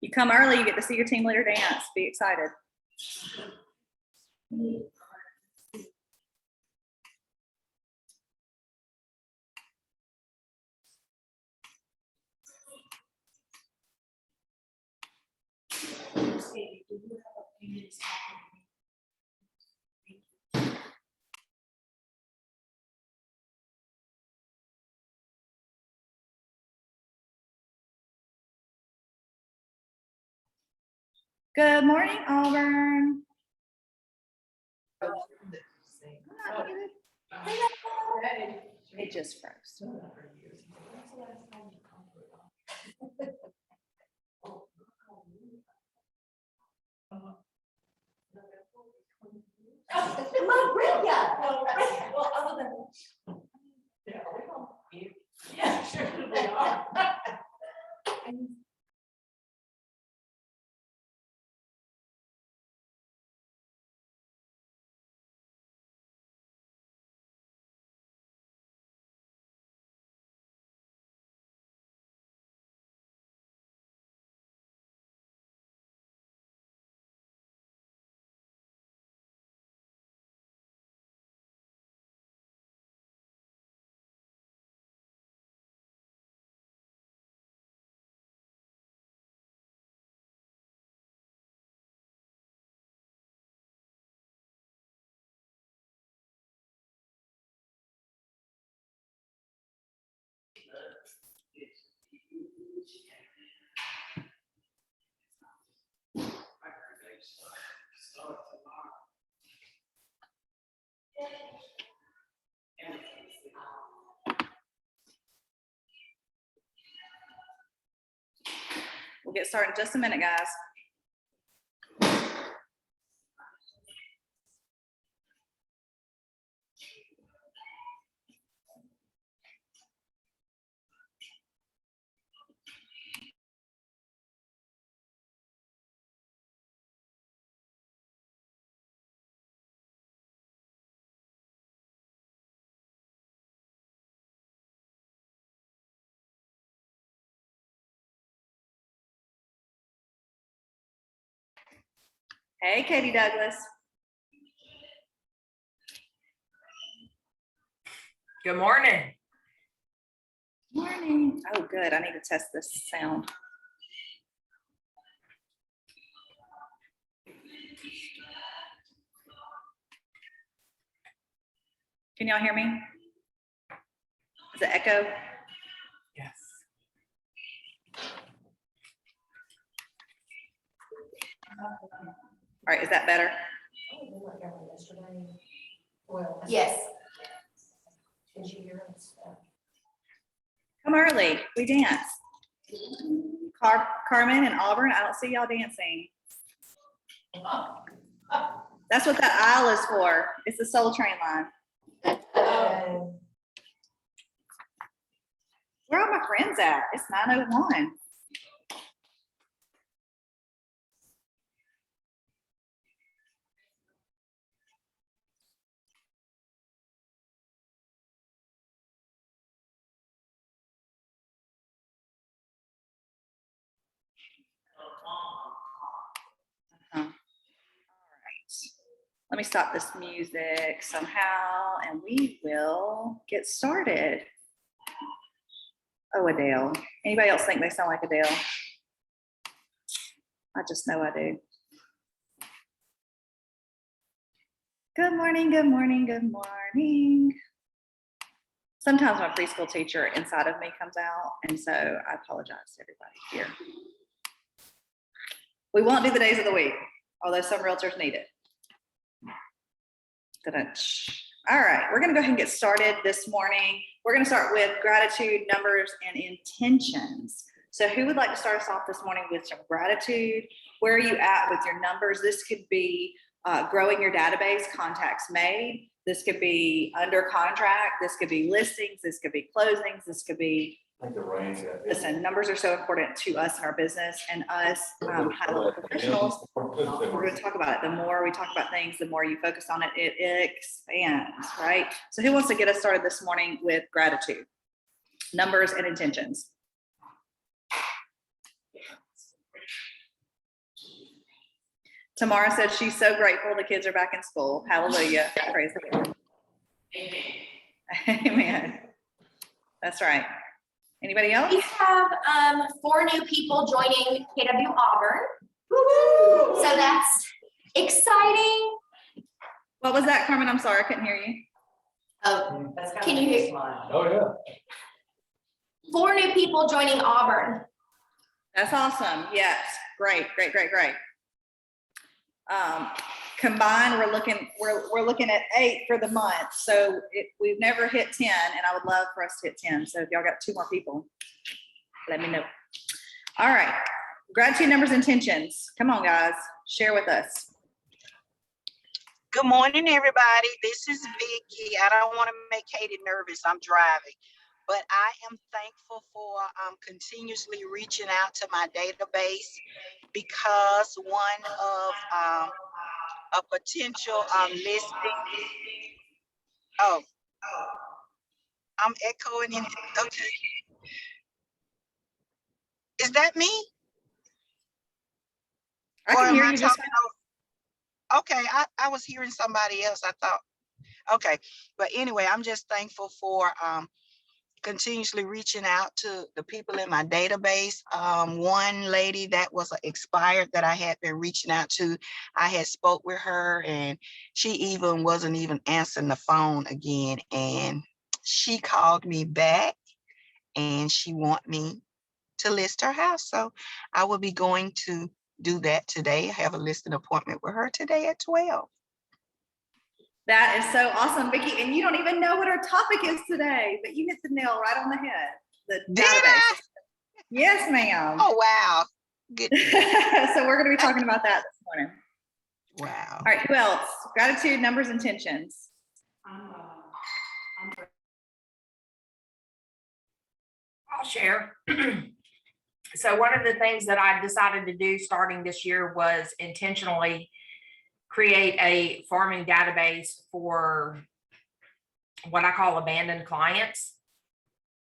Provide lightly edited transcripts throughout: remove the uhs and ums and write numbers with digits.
You come early, you get to see your team leader dance. Be excited. Good morning, Auburn. It just froze. Yeah, sure, we are. We'll get started in just a minute, guys. Hey, Katie Douglas. Good morning. Morning. Oh, good. I need to test this sound. Can y'all hear me? Is it echo? Yes. All right, is that better? Yes. Come early. We dance. Carmen and Auburn, I don't see y'all dancing. That's what that aisle is for. It's the Soul Train line. Where are my friends at? It's 9:01. All right. Let me stop this music somehow and we will get started. Oh, Adele. Anybody else think they sound like Adele? I just know I do. Good morning, good morning, good morning. Sometimes my preschool teacher inside of me comes out, and so I apologize to everybody here. We won't do the days of the week, although some realtors need it. All right, we're gonna go ahead and get started this morning. We're gonna start with gratitude, numbers, and intentions. So who would like to start us off this morning with some gratitude? Where are you at with your numbers? This could be growing your database, contacts made. This could be under contract. This could be listings. This could be closings. This could be, listen, numbers are so important to us in our business and us high-level professionals. We're going to talk about it. The more we talk about things, the more you focus on it, it expands, right? So who wants to get us started this morning with gratitude, numbers, and intentions? Tamara said she's so grateful the kids are back in school. Hallelujah. Praise the Lord. Amen. That's right. Anybody else? We have 4 new people joining KW Auburn. So that's exciting. What was that, Carmen? I'm sorry, I couldn't hear you. Oh, can you hear? Oh, yeah. 4 new people joining Auburn. That's awesome. Yes. Great. Combined, we're looking at 8 for the month. So we've never hit 10, and I would love for us to hit 10. So if y'all got 2 more people, let me know. All right. Gratitude numbers, intentions. Come on, guys. Share with us. Good morning, everybody. This is Vicky. I don't want to make Katie nervous. I'm driving, but I am thankful for continuously reaching out to my database because one of a potential listing. Oh, I'm echoing in. Okay, is that me? I Or can am hear I you just talking Okay, I was hearing somebody else. I thought, okay. But anyway, I'm just thankful for continuously reaching out to the people in my database. One lady that was expired that I had been reaching out to, I had spoke with her and she wasn't even answering the phone again. And she called me back and she want me to list her house. So I will be going to do that today. I have a listing appointment with her today at 12. That is so awesome, Vicki. And you don't even know what our topic is today, but you hit the nail right on the head. The Did database. I? Yes, ma'am. Oh, wow. Good. So we're going to be talking about that this morning. Wow. All right, who else? Gratitude, numbers, intentions. I'll share. So one of the things that I decided to do starting this year was intentionally create a farming database for what I call abandoned clients.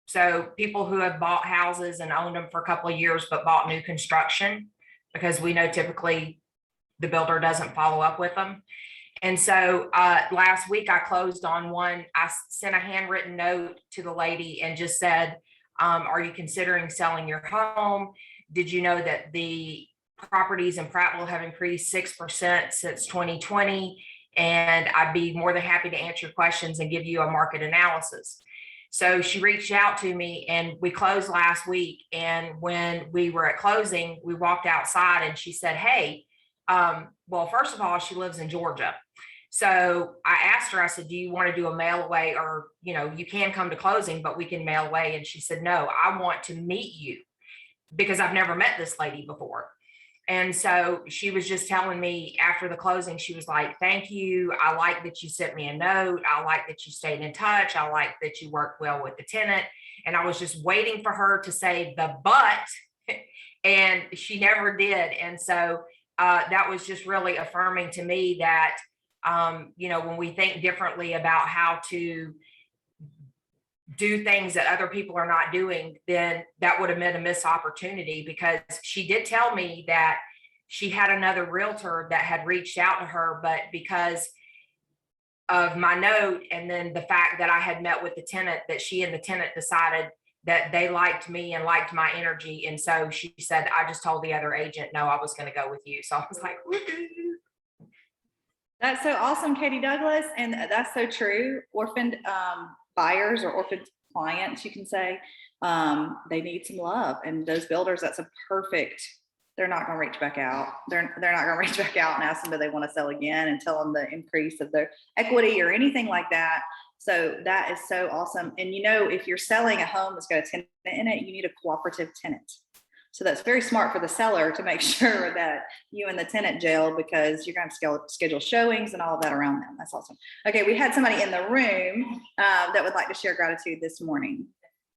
So people who have bought houses and owned them for a couple of years, but bought new construction, because we know typically the builder doesn't follow up with them. And so last week I closed on one. I sent a handwritten note to the lady and just said, are you considering selling your home? Did you know that the properties in Prattville have increased 6% since 2020? And I'd be more than happy to answer your questions and give you a market analysis. So she reached out to me and we closed last week. And when we were at closing, we walked outside and she said, hey, well, first of all, she lives in Georgia. So I asked her, I said, do you want to do a mail away, or, you know, you can come to closing, but we can mail away. And she said, no, I want to meet you because I've never met this lady before. And so she was just telling me after the closing, she was like, thank you. I like that you sent me a note. I like that you stayed in touch. I like that you worked well with the tenant. And I was just waiting for her to say the but, and she never did. And so that was just really affirming to me that you know, when we think differently about how to do things that other people are not doing, then that would have been a missed opportunity, because she did tell me that she had another realtor that had reached out to her, but because of my note and then the fact that I had met with the tenant, that she and the tenant decided that they liked me and liked my energy. And so she said, I just told the other agent, no, I was going to go with you. So I was like, woo-hoo. That's so awesome, Katie Douglas. And that's so true. Orphaned buyers or orphaned clients, you can say, they need some love. And those builders, that's a perfect, they're not going to reach back out. They're not going to reach back out and ask them, do they want to sell again, and tell them the increase of their equity or anything like that. So that is so awesome. And you know, if you're selling a home that's got a tenant in it, you need a cooperative tenant. So that's very smart for the seller to make sure that you and the tenant gel, because you're going to schedule showings and all of that around them. That's awesome. Okay, we had somebody in the room that would like to share gratitude this morning.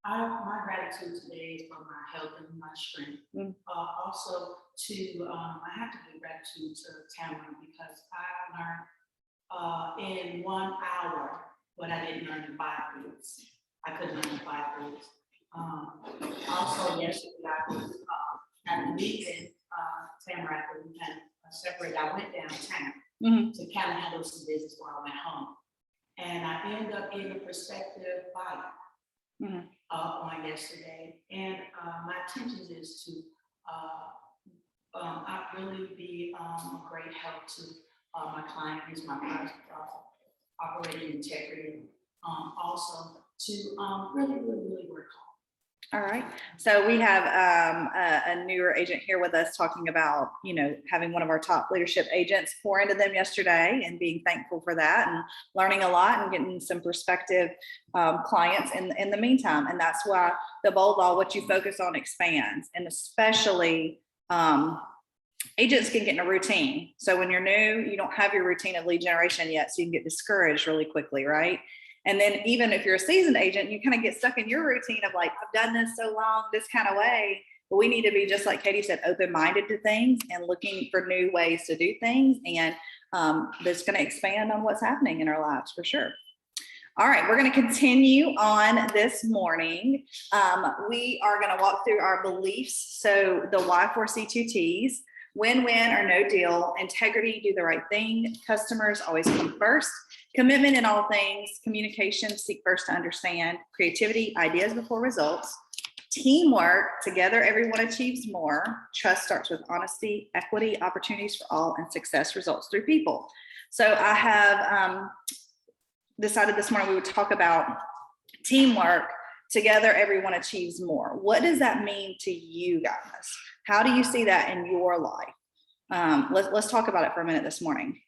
My gratitude today is for my health and my strength. Also, I have to give gratitude to Tamara, because I learned in 1 hour what I didn't learn in 5 weeks. I couldn't learn in 5 weeks. Also, yesterday I was at the meeting, Tamara, we had a separated. I went downtown Mhm. to kind of handle some business while I went home. And I ended up getting a prospective buyer Mhm. on yesterday. And my intention is to I really be a great help to my client, who's my project operating integrity, also to really work hard. All right. So we have a newer agent here with us talking about, having one of our top leadership agents pour into them yesterday and being thankful for that and learning a lot and getting some prospective clients in the meantime. And that's why the bold law, what you focus on expands, and especially agents can get in a routine. So when you're new, you don't have your routine of lead generation yet. So you can get discouraged really quickly, right? And then even if you're a seasoned agent, you kind of get stuck in your routine of like, I've done this so long, this kind of way. But we need to be, just like Katie said, open-minded to things and looking for new ways to do things. And that's going to expand on what's happening in our lives for sure. All right, we're going to continue on this morning. We are going to walk through our beliefs. So the Y4C2Ts: win-win or no deal, integrity, do the right thing, customers always come first, commitment in all things, communication, seek first to understand, creativity, ideas before results, teamwork, together everyone achieves more, trust starts with honesty, equity, opportunities for all, and success results through people. So I have decided this morning we would talk about teamwork, together everyone achieves more. What does that mean to you guys? How do you see that in your life? Let's talk about it for a minute this morning.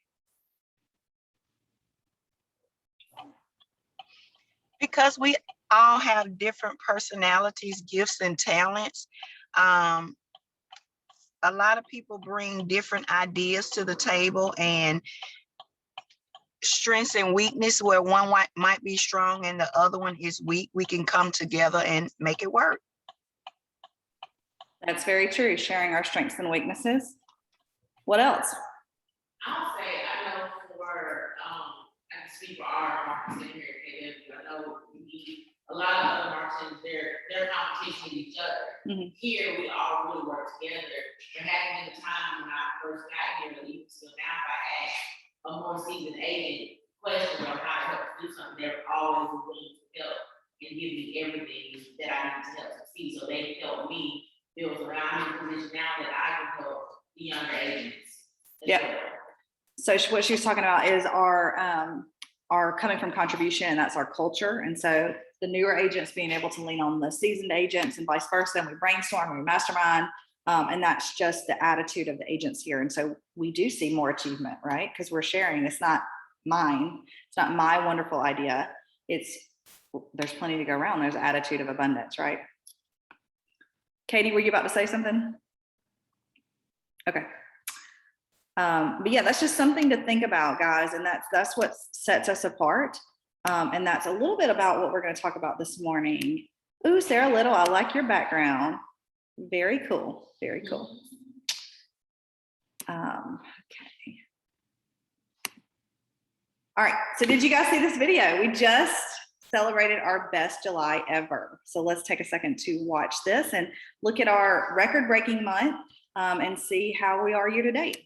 Because we all have different personalities, gifts, and talents. A lot of people bring different ideas to the table, and strengths and weakness, where one might be strong and the other one is weak. We can come together and make it work. That's very true, sharing our strengths and weaknesses. What else? I'll say, I know for, I can speak for our marketing here at KW, I know we need a lot of other marketers, they're competition with each other. Mhm. Here, we all really work together. There hadn't been a time when I first got here, but even still now, if I ask a more seasoned agent questions on how to help do something, they're always willing to help and give me everything that I need to help succeed. So they help me build around in a position now that I can help the younger agents. Yeah. So what she was talking about is our coming from contribution, and that's our culture. And so the newer agents being able to lean on the seasoned agents and vice versa. And we brainstorm, we mastermind, and that's just the attitude of the agents here. And so we do see more achievement, right? Because we're sharing. It's not mine. It's not my wonderful idea. There's plenty to go around. There's an attitude of abundance, right? Katie, were you about to say something? Okay. But yeah, that's just something to think about, guys. And that's what sets us apart. And that's a little bit about what we're going to talk about this morning. Ooh, Sarah Little, I like your background. Very cool. Very cool. Okay. All right. So did you guys see this video? We just celebrated our best July ever. So let's take a second to watch this and look at our record-breaking month and see how we are year to date.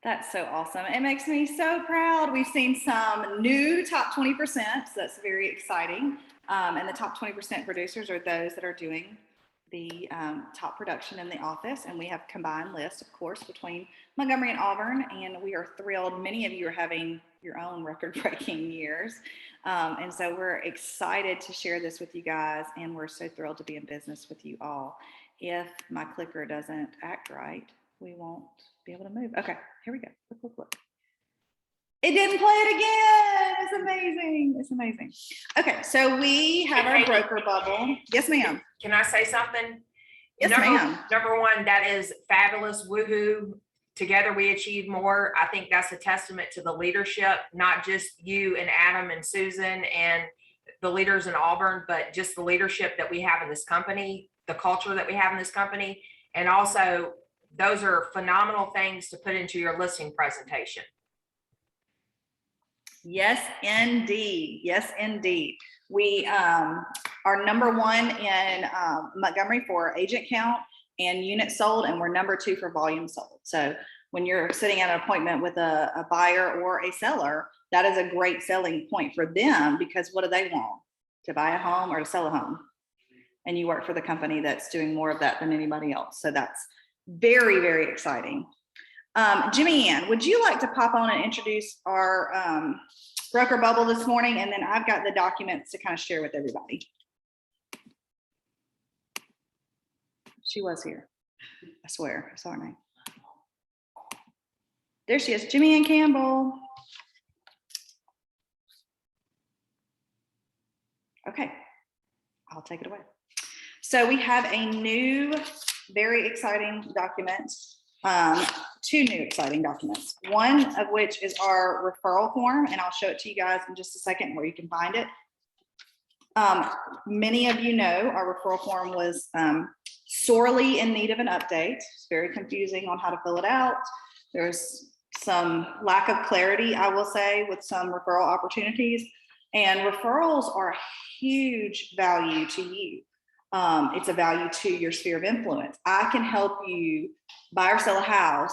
That's so awesome. It makes me so proud. We've seen some new top 20%, so that's very exciting. And the top 20% producers are those that are doing the top production in the office. And we have combined lists, of course, between Montgomery and Auburn. And we are thrilled. Many of you are having your own record-breaking years. And so we're excited to share this with you guys. And we're so thrilled to be in business with you all. If my clicker doesn't act right, we won't be able to move. Okay, here we go. Look. It didn't play it again. It's amazing. It's amazing. Okay, so we have our Hey, Katie. broker bubble. Yes, ma'am. Can I say something? Yes, Number- ma'am. Number one, that is fabulous. Woohoo. Together we achieve more. I think that's a testament to the leadership, not just you and Adam and Susan and the leaders in Auburn, but just the leadership that we have in this company, the culture that we have in this company. And also, those are phenomenal things to put into your listing presentation. Yes, indeed. Yes, indeed. We are number one in Montgomery for agent count and units sold, and we're number two for volume sold. So when you're sitting at an appointment with a buyer or a seller, that is a great selling point for them, because what do they want? To buy a home or to sell a home? And you work for the company that's doing more of that than anybody else. So that's very, very exciting. Jimmy Ann, would you like to pop on and introduce our broker bubble this morning? And then I've got the documents to kind of share with everybody. She was here. I swear, I saw her name. There she is, Jimmy Ann Campbell. Okay, I'll take it away. So we have a new, very exciting document. Two new exciting documents, one of which is our referral form, and I'll show it to you guys in just a second where you can find it. Many of you know our referral form was sorely in need of an update. It's very confusing on how to fill it out. There's some lack of clarity, I will say, with some referral opportunities, and referrals are a huge value to you. It's a value to your sphere of influence. I can help you buy or sell a house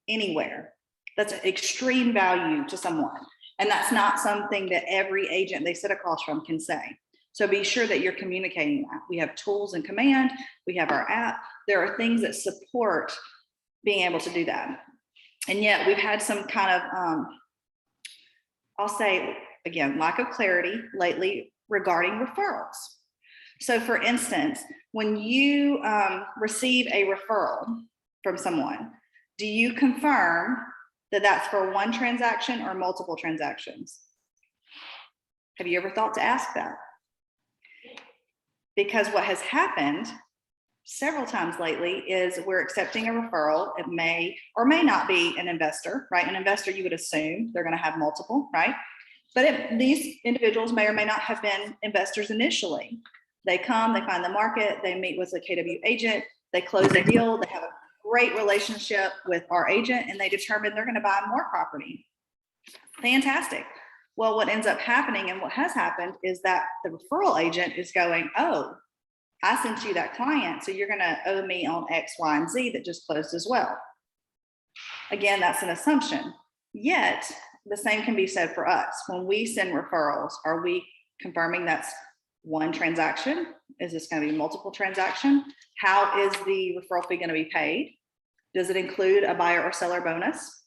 anywhere. That's an extreme value to someone. And that's not something that every agent they sit across from can say. So be sure that you're communicating that. We have tools and command. We have our app. There are things that support being able to do that. And yet we've had some kind of, I'll say again, lack of clarity lately regarding referrals. So for instance, when you receive a referral from someone, do you confirm that that's for one transaction or multiple transactions? Have you ever thought to ask that? Because what has happened several times lately is we're accepting a referral. It may or may not be an investor, right? An investor, you would assume they're going to have multiple, right? But these individuals may or may not have been investors initially. They come, they find the market, they meet with a KW agent, they close a deal, they have a great relationship with our agent, and they determine they're going to buy more property. Fantastic. Well, what ends up happening and what has happened is that the referral agent is going, oh, I sent you that client, so you're going to owe me on X, Y, and Z that just closed as well. Again, that's an assumption. Yet the same can be said for us. When we send referrals, are we confirming that's one transaction? Is this going to be multiple transaction? How is the referral fee going to be paid? Does it include a buyer or seller bonus?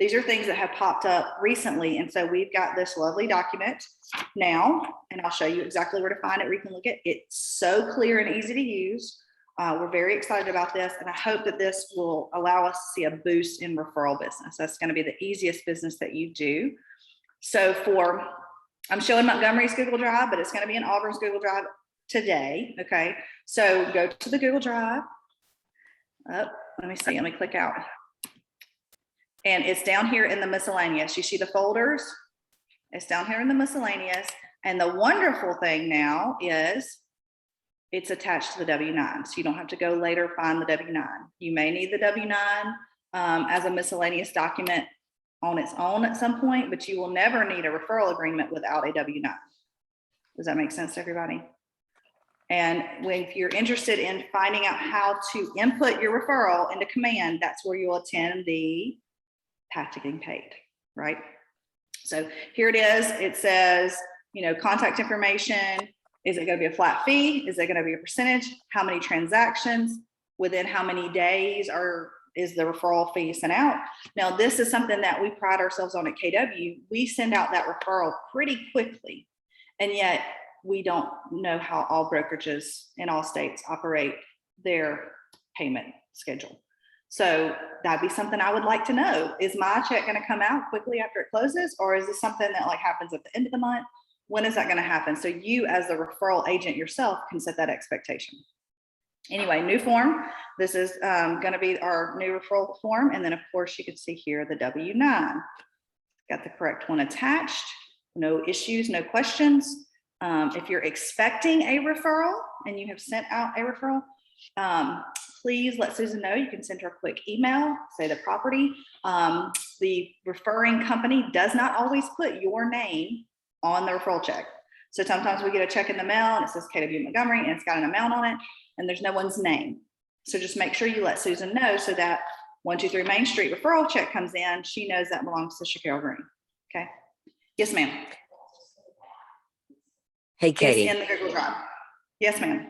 These are things that have popped up recently. And so we've got this lovely document now, and I'll show you exactly where to find it. We can look at it. It's so clear and easy to use. We're very excited about this, and I hope that this will allow us to see a boost in referral business. That's going to be the easiest business that you do. So I'm showing Montgomery's Google Drive, but it's going to be in Auburn's Google Drive today. Okay, so go to the Google Drive. Let me see. Let me click out. And it's down here in the miscellaneous. You see the folders? It's down here in the miscellaneous. And the wonderful thing now is it's attached to the W-9. So you don't have to go later find the W-9. You may need the W-9 as a miscellaneous document on its own at some point, but you will never need a referral agreement without a W-9. Does that make sense to everybody? And if you're interested in finding out how to input your referral into command, that's where you'll attend the Path to Getting Paid, right? So here it is. It says, contact information. Is it going to be a flat fee? Is it going to be a percentage? How many transactions? Within how many days is the referral fee sent out? Now, this is something that we pride ourselves on at KW. We send out that referral pretty quickly, and yet we don't know how all brokerages in all states operate their payment schedule. So that'd be something I would like to know. Is my check going to come out quickly after it closes? Or is this something that like happens at the end of the month? When is that going to happen? So you as the referral agent yourself can set that expectation. Anyway, new form. This is going to be our new referral form. And then of course you can see here the W-9. Got the correct one attached. No issues, no questions. If you're expecting a referral and you have sent out a referral, please let Susan know. You can send her a quick email, say the property. The referring company does not always put your name on the referral check. So sometimes we get a check in the mail and it says KW Montgomery and it's got an amount on it and there's no one's name. So just make sure you let Susan know so that 123 Main Street referral check comes in, she knows that belongs to Shakira Green. Okay. Yes, ma'am. Hey, Katie, It's in the Google Drive. Yes, ma'am.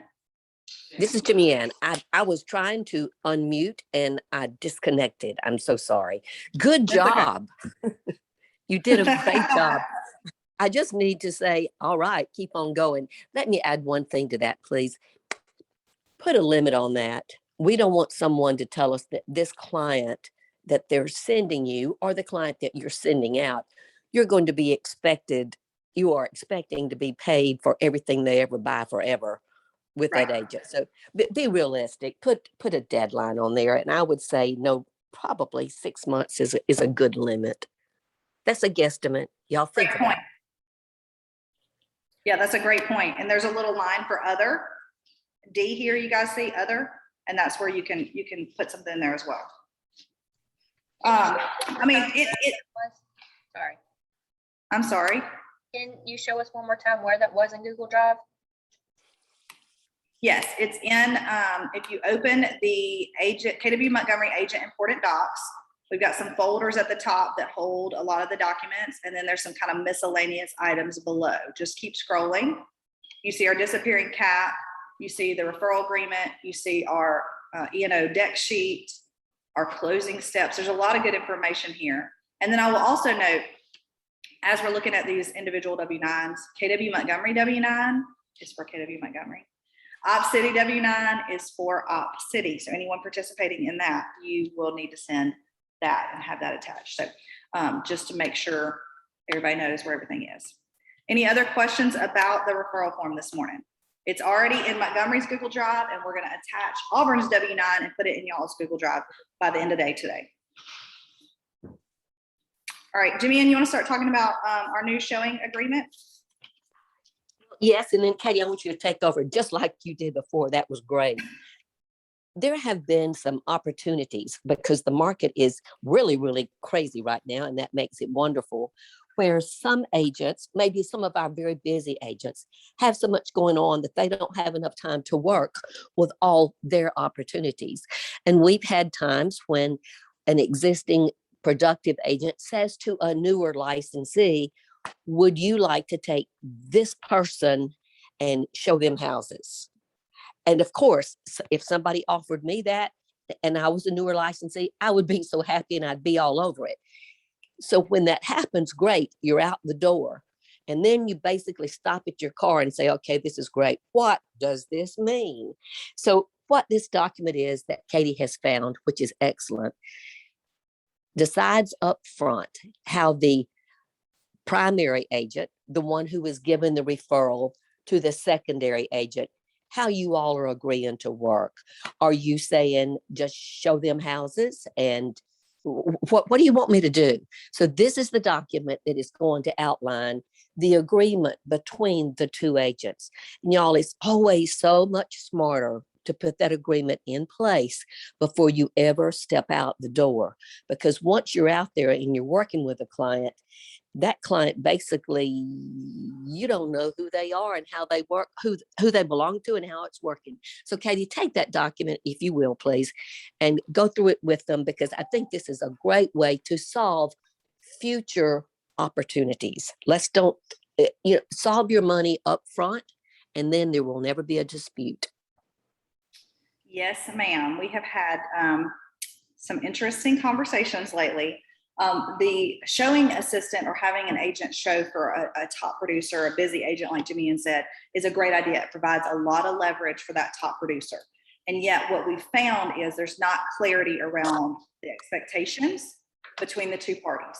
this is Jimmy Ann. I was trying to unmute and I disconnected. I'm so sorry. Good That's okay. job. You did a great job. I just need to say, all right, keep on going. Let me add one thing to that, please. Put a limit on that. We don't want someone to tell us that this client that they're sending you or the client that you're sending out, you're going to be expected, you are expecting to be paid for everything they ever buy forever with that Right. agent. So be realistic, put a deadline on there. And I would say, no, probably 6 months is a good limit. That's a guesstimate. Y'all think Great about point. Yeah, that's a great point. And there's a little line for other. D here, you guys see other, and that's where you can put something in there as well. I mean, Sorry. I'm sorry. Can you show us one more time where that was in Google Drive? Yes, it's in, if you open the agent, KW Montgomery agent important docs, we've got some folders at the top that hold a lot of the documents, and then there's some kind of miscellaneous items below. Just keep scrolling. You see our disappearing cap, you see the referral agreement, you see our E&O deck sheet, our closing steps. There's a lot of good information here. And then I will also note, as we're looking at these individual W-9s, KW Montgomery W-9 is for KW Montgomery. Op City W-9 is for Op City. So anyone participating in that, you will need to send that and have that attached. So just to make sure everybody knows where everything is. Any other questions about the referral form this morning? It's already in Montgomery's Google Drive, and we're going to attach Auburn's W-9 and put it in y'all's Google Drive by the end of the day today. All right, Jimmy, and you want to start talking about our new showing agreement? Yes, and then Katie, I want you to take over just like you did before. That was great. There have been some opportunities because the market is really, really crazy right now, and that makes it wonderful, where some agents, maybe some of our very busy agents, have so much going on that they don't have enough time to work with all their opportunities. And we've had times when an existing productive agent says to a newer licensee, would you like to take this person and show them houses? And of course, if somebody offered me that and I was a newer licensee, I would be so happy and I'd be all over it. So when that happens, great, you're out the door. And then you basically stop at your car and say, okay, this is great. What does this mean? So what this document is that Katie has found, which is excellent, decides up front how the primary agent, the one who is given the referral to the secondary agent, how you all are agreeing to work. Are you saying just show them houses and what do you want me to do? So this is the document that is going to outline the agreement between the two agents. And y'all, it's always so much smarter to put that agreement in place before you ever step out the door. Because once you're out there and you're working with a client, that client basically, you don't know who they are and how they work, who they belong to and how it's working. So Katie, take that document, if you will, please, and go through it with them, because I think this is a great way to solve future opportunities. Let's don't, solve your money up front, and then there will never be a dispute. Yes, ma'am. We have had some interesting conversations lately. The showing assistant or having an agent show for a top producer, a busy agent like Jimmy Ann said, is a great idea. It provides a lot of leverage for that top producer. And yet what we found is there's not clarity around the expectations between the two parties.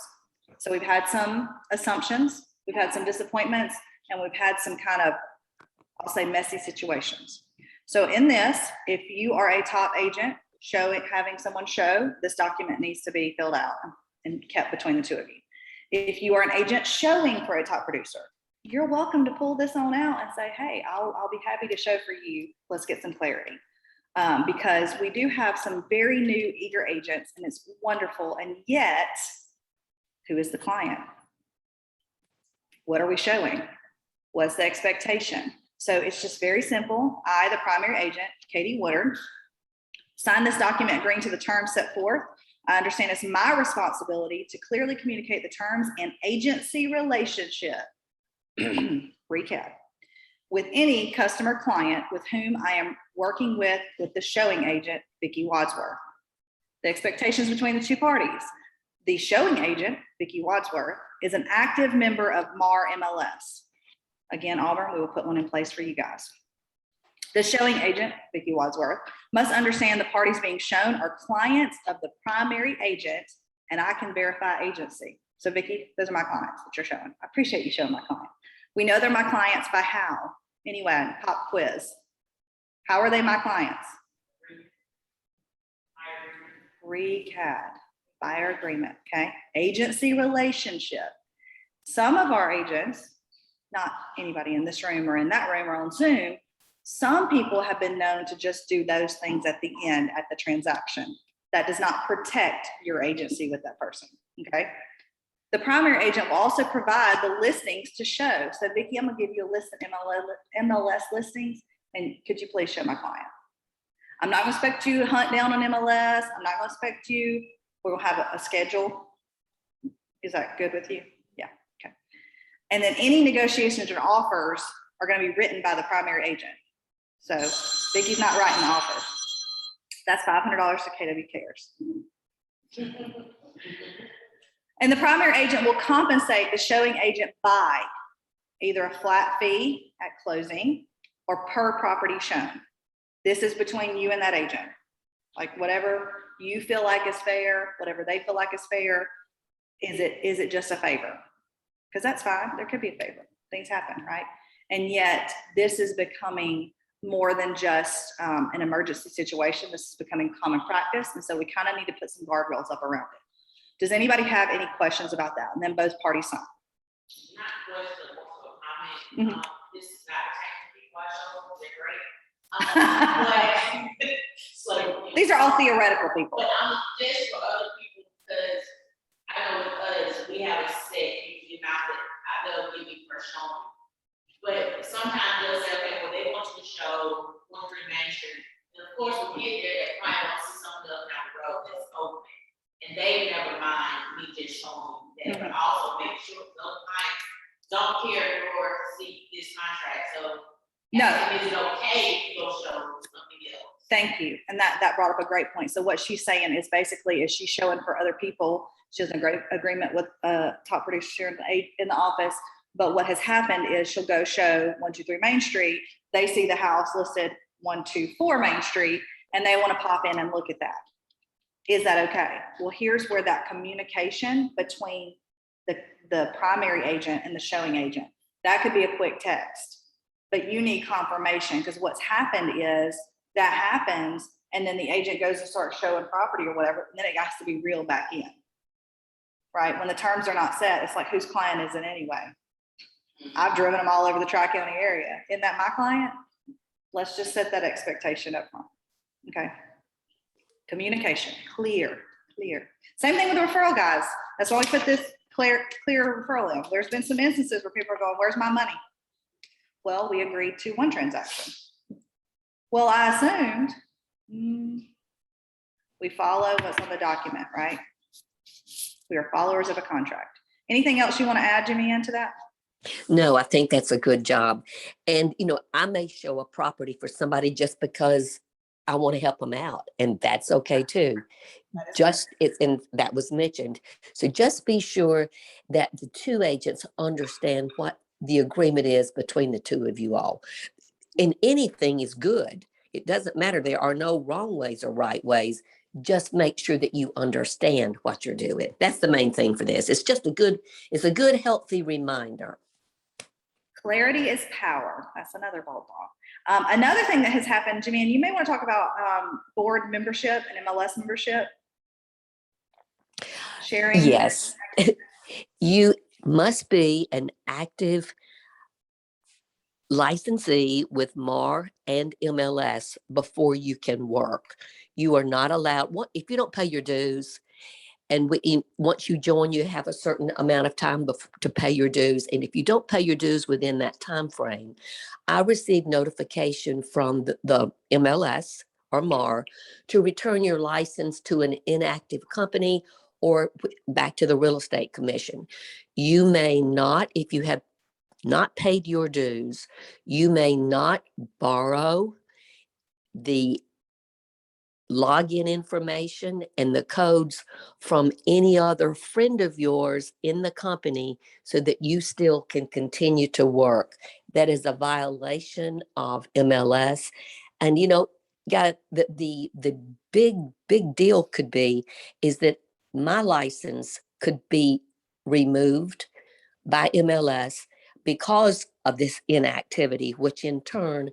So we've had some assumptions, we've had some disappointments, and we've had some kind of, I'll say, messy situations. So in this, if you are a top agent having someone show, this document needs to be filled out and kept between the two of you. If you are an agent showing for a top producer, you're welcome to pull this on out and say, hey, I'll be happy to show for you. Let's get some clarity. Because we do have some very new eager agents, and it's wonderful. And yet, who is the client? What are we showing? What's the expectation? So it's just very simple. I, the primary agent, Katie Woodard, sign this document agreeing to the terms set forth. I understand it's my responsibility to clearly communicate the terms and agency relationship, recap, with any customer client with whom I am working with the showing agent, Vicki Wadsworth. The expectations between the two parties. The showing agent, Vicki Wadsworth, is an active member of MAR MLS. Again, Auburn, we will put one in place for you guys. The showing agent, Vicki Wadsworth, must understand the parties being shown are clients of the primary agent, and I can verify agency. So Vicki, those are my clients that you're showing. I appreciate you showing my client. We know they're my clients by how? Anyway, pop quiz. How are they my clients? RECAD, buyer agreement, okay? Agency relationship. Some of our agents, not anybody in this room or in that room or on Zoom, some people have been known to just do those things at the end at the transaction. That does not protect your agency with that person, okay? The primary agent will also provide the listings to show. So Vicki, I'm gonna give you a list of MLS listings, and could you please show my client? I'm not gonna expect you to hunt down an MLS. I'm not gonna expect you, we'll have a schedule. Is that good with you? Yeah, okay. And then any negotiations or offers are gonna be written by the primary agent. So Vicki's not writing the offer. That's $500 to KW Cares. And the primary agent will compensate the showing agent by either a flat fee at closing or per property shown. This is between you and that agent. Like whatever you feel like is fair, whatever they feel like is fair, is it just a favor? Because that's fine, there could be a favor, things happen, right? And yet this is becoming more than just an emergency situation. This is becoming common practice. And so we kind of need to put some guardrails up around it. Does anybody have any questions about that? And then both parties sign. Not question, also comment. This is not technically question, they're great. So These are all theoretical people. but I'm just for other people because I know with us, we have a set, usually not that they'll give me per showing. But sometimes they'll say, okay, well, they want you to show 1-3 Main Street. And of course, we get there, that client wants to see something up down the road that's open. And they never mind me just showing that, but also make sure those clients don't care or see this contract. So No. is it okay if you go show something else? Thank you. And that brought up a great point. So what she's saying is basically, is she's showing for other people, she has a great agreement with a top producer in the office. But what has happened is she'll go show 1-2-3 Main Street. They see the house listed 1-2-4 Main Street, and they want to pop in and look at that. Is that okay? Well, here's where that communication between the primary agent and the showing agent, that could be a quick text, but you need confirmation, because what's happened is that happens, and then the agent goes and starts showing property or whatever, and then it has to be reeled back in. Right? When the terms are not set, it's like, whose client is it anyway? I've driven them all over the Tri-County area. Isn't that my client? Let's just set that expectation up front. Okay. Communication, clear. Same thing with the referral guys. That's why we put this clear referral in. There's been some instances where people are going, where's my money? Well, we agreed to one transaction. Well, I assumed we follow what's on the document, right? We are followers of a contract. Anything else you want to add, Jimmy, into that? No, I think that's a good job. And, I may show a property for somebody just because I want to help them out, and that's okay too. And that was mentioned. So just be sure that the two agents understand what the agreement is between the two of you all. And anything is good It doesn't matter. There are no wrong ways or right ways. Just make sure that you understand what you're doing. That's the main thing for this. It's a good, healthy reminder. Clarity is power. That's another bold thought. Another thing that has happened, Jimmy, and you may want to talk about board membership and MLS membership. Sharing. Yes. You must be an active licensee with MAR and MLS before you can work. You are not allowed, if you don't pay your dues, and once you join, you have a certain amount of time to pay your dues. And if you don't pay your dues within that time frame, I received notification from the MLS or MAR to return your license to an inactive company or back to the real estate commission. You may not, if you have not paid your dues, you may not borrow the login information and the codes from any other friend of yours in the company so that you still can continue to work. That is a violation of MLS. And the big deal could be is that my license could be removed by MLS because of this inactivity, which in turn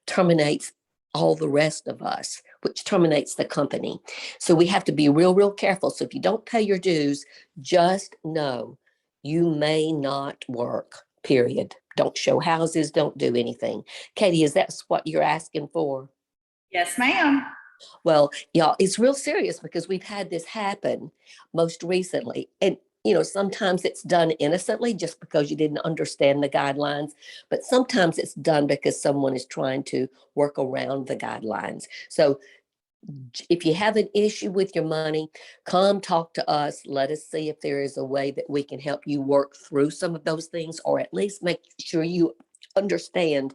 terminates all the rest of us, which terminates the company. So we have to be real careful. So if you don't pay your dues, just know you may not work, period. Don't show houses, don't do anything. Katie, is that what you're asking for? Yes, ma'am. Well, y'all, it's real serious because we've had this happen most recently. And sometimes it's done innocently just because you didn't understand the guidelines, but sometimes it's done because someone is trying to work around the guidelines. So if you have an issue with your money, come talk to us. Let us see if there is a way that we can help you work through some of those things, or at least make sure you understand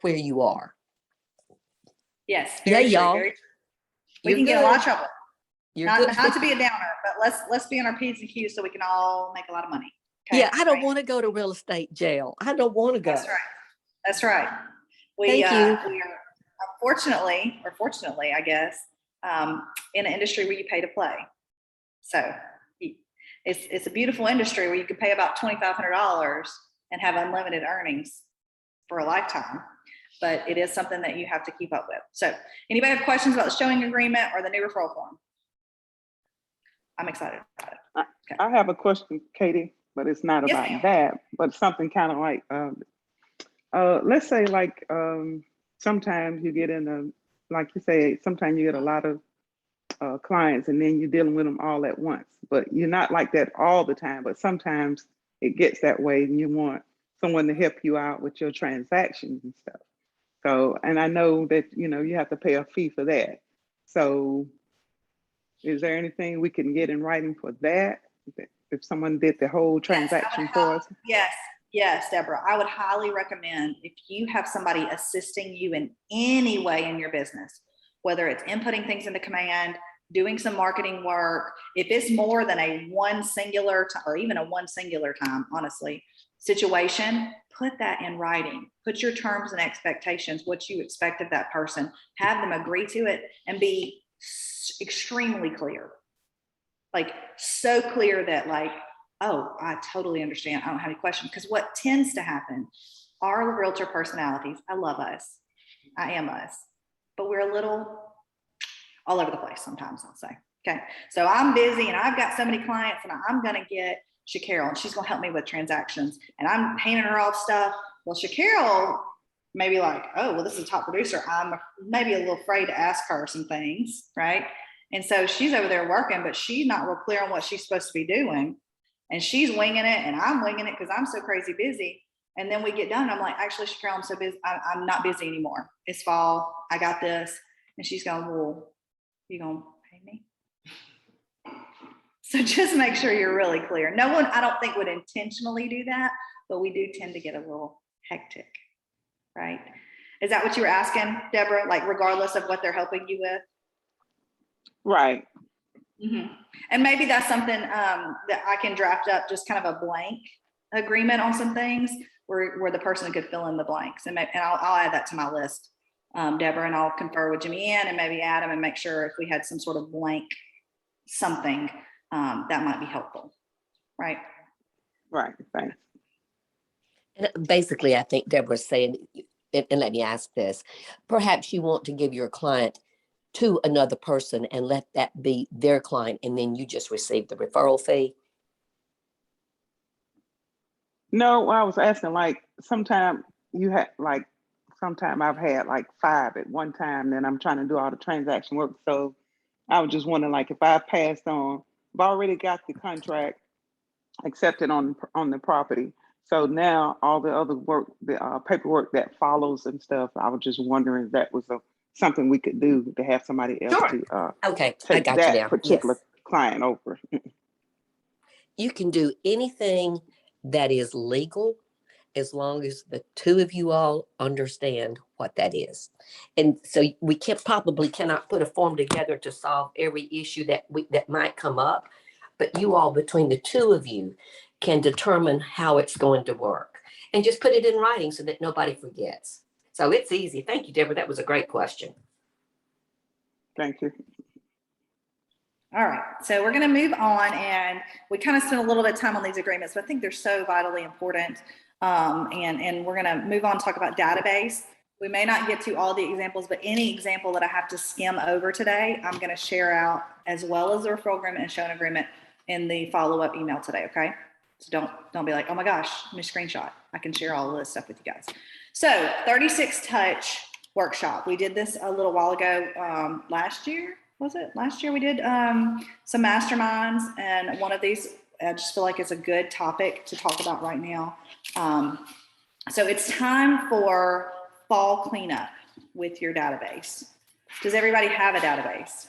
where you are. Yes. Yeah, Very true, y'all. very true. We can get a lot of trouble. You're Not good. to be a downer, but let's be on our P's and Q's so we can all make a lot of money. Okay? Yeah, I don't Right. want to go to real estate jail. I don't want to go. That's right. That's right. Thank you. We are unfortunately, or fortunately, I guess, in an industry where you pay to play. So it's a beautiful industry where you can pay about $2,500 and have unlimited earnings for a lifetime. But it is something that you have to keep up with. So anybody have questions about the showing agreement or the new referral form? I'm excited about it. Okay. I have a question, Katie, but it's not Yes, about ma'am. that, but something kind of like, let's say like, sometimes you get like you say, sometimes you get a lot of clients and then you're dealing with them all at once, but you're not like that all the time, but sometimes it gets that way and you want someone to help you out with your transactions and stuff. So, and I know that, you have to pay a fee for that. So is there anything we can get in writing for that? If someone did the whole transaction for us? Yes, Deborah, I would highly recommend if you have somebody assisting you in any way in your business, whether it's inputting things into command, doing some marketing work, if it's more than a one singular time or even a one singular time, honestly, situation, put that in writing. Put your terms and expectations, what you expect of that person, have them agree to it, and be extremely clear. Like so clear that like, oh, I totally understand. I don't have any questions. Because what tends to happen, our realtor personalities, I love us. I am us. But we're a little all over the place sometimes, I'll say. Okay. So I'm busy and I've got so many clients and I'm going to get Shacarol and she's going to help me with transactions and I'm handing her off stuff. Well, Shacarol may be like, oh, well, this is a top producer. I'm maybe a little afraid to ask her some things, right? And so she's over there working, but she's not real clear on what she's supposed to be doing. And she's winging it and I'm winging it because I'm so crazy busy. And then we get done. I'm like, actually, Shacarol, I'm so busy. I'm not busy anymore. It's fall. I got this. And she's going, well, you going to pay me? So just make sure you're really clear. No one, I don't think, would intentionally do that, but we do tend to get a little hectic, right? Is that what you were asking, Deborah? Like regardless of what they're helping you with? Right. Mm-hmm. And maybe that's something that I can draft up, just kind of a blank agreement on some things where the person could fill in the blanks. And I'll add that to my list Deborah and I'll confer with Jimmy Ann and maybe Adam and make sure if we had some sort of blank something that might be helpful, right? Right, thanks. And basically, I think Deborah's saying, and let me ask this, perhaps you want to give your client to another person and let that be their client, and then you just receive the referral fee. No, I was asking, like, sometime I've had like 5 at one time, then I'm trying to do all the transaction work. So I was just wondering, like, if I passed on, I've already got the contract accepted on the property. So now all the other work, the paperwork that follows and stuff, I was just wondering if that was something we could do to have somebody else Sure. to Okay, I take got you that now. particular Yes. client over. You can do anything that is legal as long as the two of you all understand what that is. And so we probably cannot put a form together to solve every issue that might come up, but you all, between the two of you, can determine how it's going to work and just put it in writing so that nobody forgets. So it's easy. Thank you, Deborah. That was a great question. Thank you. All right, so we're going to move on, and we kind of spent a little bit of time on these agreements, but I think they're so vitally important. And we're going to move on and talk about database. We may not get to all the examples, but any example that I have to skim over today, I'm going to share out, as well as the referral agreement and shown agreement, in the follow-up email today. Okay, so don't be like, oh my gosh, let me screenshot. I can share all of this stuff with you guys. So 36 touch workshop. We did this a little while ago. Last year, was it? Last year we did some masterminds, and one of these, I just feel like it's a good topic to talk about right now. So it's time for fall cleanup with your database. Does everybody have a database?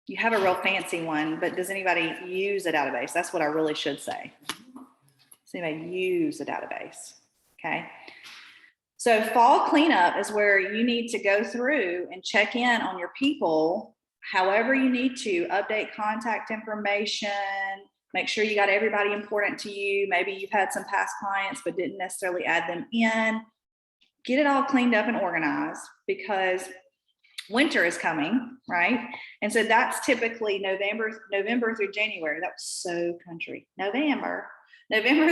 You have a real fancy one, but does anybody use a database? That's what I really should say. Does anybody use a database? Okay. So fall cleanup is where you need to go through and check in on your people, however you need to, update contact information, make sure you got everybody important to you. Maybe you've had some past clients but didn't necessarily add them in. Get it all cleaned up and organized, because winter is coming, right? And so that's typically November through January. That was so country. November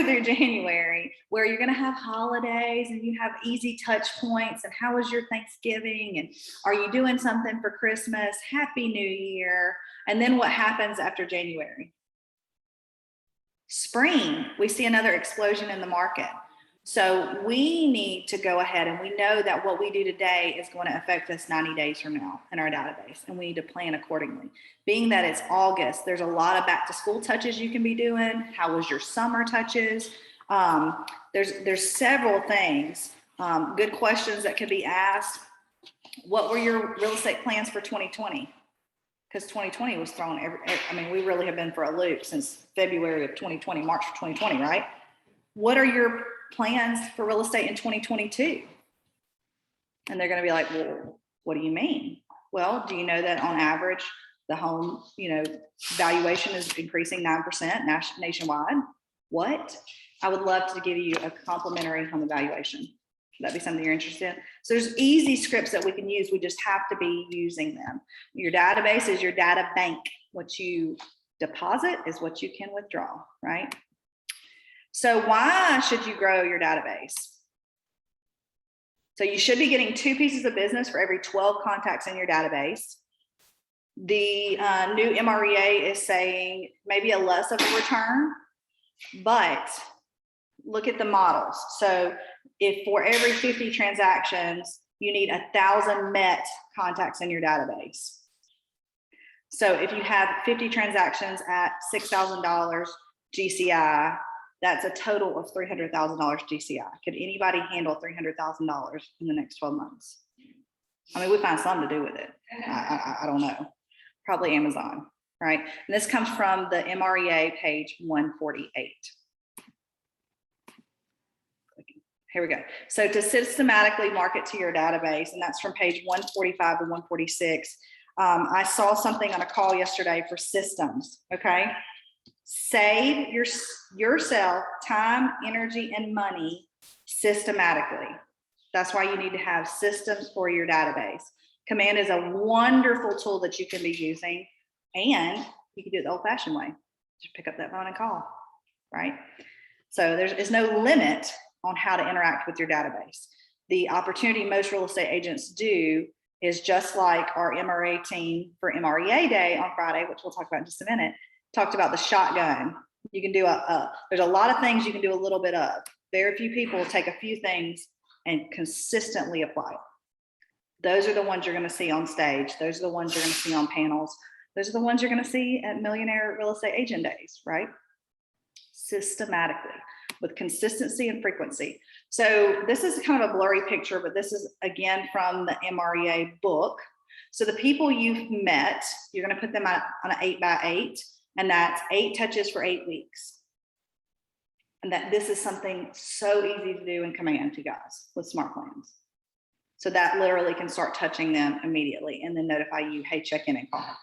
through January, where you're going to have holidays and you have easy touch points. And how was your Thanksgiving? And are you doing something for Christmas? Happy New Year. And then what happens after January? Spring, we see another explosion in the market. So we need to go ahead, and we know that what we do today is going to affect us 90 days from now in our database, and we need to plan accordingly. Being that it's August, there's a lot of back to school touches you can be doing. How was your summer touches? There's several things, good questions that could be asked. What were your real estate plans for 2020? Because 2020 was thrown we really have been for a loop since February of 2020, March of 2020, right? What are your plans for real estate in 2022? And they're going to be like, well, what do you mean? Well, do you know that on average, the home, valuation is increasing 9% nationwide? What? I would love to give you a complimentary home evaluation. Would that be something you're interested in? So there's easy scripts that we can use. We just have to be using them. Your database is your data bank. What you deposit is what you can withdraw, right? So why should you grow your database? So you should be getting 2 pieces of business for every 12 contacts in your database. The new MREA is saying maybe a less of a return, but look at the models. So if for every 50 transactions, you need 1,000 met contacts in your database. So if you have 50 transactions at $6,000 GCI, that's a total of $300,000 GCI. Could anybody handle $300,000 in the next 12 months? We find something to do with it. I don't know. Probably Amazon, right? And this comes from the MREA page 148. Here we go. So to systematically market to your database, and that's from page 145 to 146. I saw something on a call yesterday for systems, okay? Save yourself time, energy, and money systematically. That's why you need to have systems for your database. Command is a wonderful tool that you can be using, and you can do it the old fashioned way. Just pick up that phone and call, right? So there's no limit on how to interact with your database. The opportunity most real estate agents do is just like our MRA team for MREA Day on Friday, which we'll talk about in just a minute, talked about the shotgun. You can do there's a lot of things you can do a little bit of. Very few people take a few things and consistently apply it. Those are the ones you're going to see on stage. Those are the ones you're going to see on panels. Those are the ones you're going to see at Millionaire Real Estate Agent Days, right? Systematically, with consistency and frequency. So this is kind of a blurry picture, but this is again from the MREA book. So the people you've met, you're going to put them on an 8x8, and that's 8 touches for 8 weeks. And that this is something so easy to do in Command, you guys, with smart plans. So that literally can start touching them immediately and then notify you, hey, check in and call.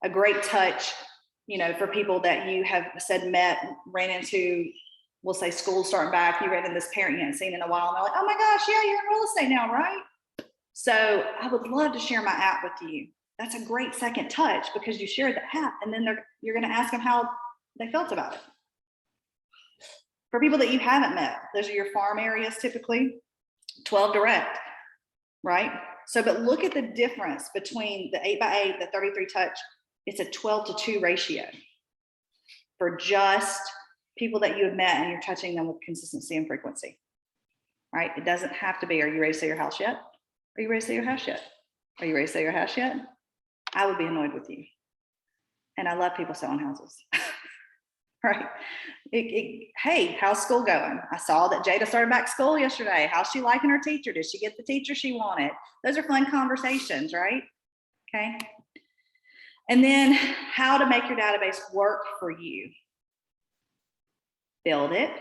A great touch, you know, for people that you have said ran into, we'll say school starting back, you ran into this parent you hadn't seen in a while, and they're like, oh my gosh, yeah, you're in real estate now, right? So I would love to share my app with you. That's a great second touch because you shared the app, and then you're going to ask them how they felt about it. For people that you haven't met, those are your farm areas typically, 12 direct, right? So, but look at the difference between the 8x8, the 33 touch. It's a 12-to-2 ratio for just people that you have met and you're touching them with consistency and frequency, right? It doesn't have to be, are you ready to sell your house yet? Are you ready to sell your house yet? Are you ready to sell your house yet? I would be annoyed with you. And I love people selling houses, right? Hey, how's school going? I saw that Jada started back school yesterday. How's she liking her teacher? Did she get the teacher she wanted? Those are fun conversations, right? Okay. And then how to make your database work for you. Build it.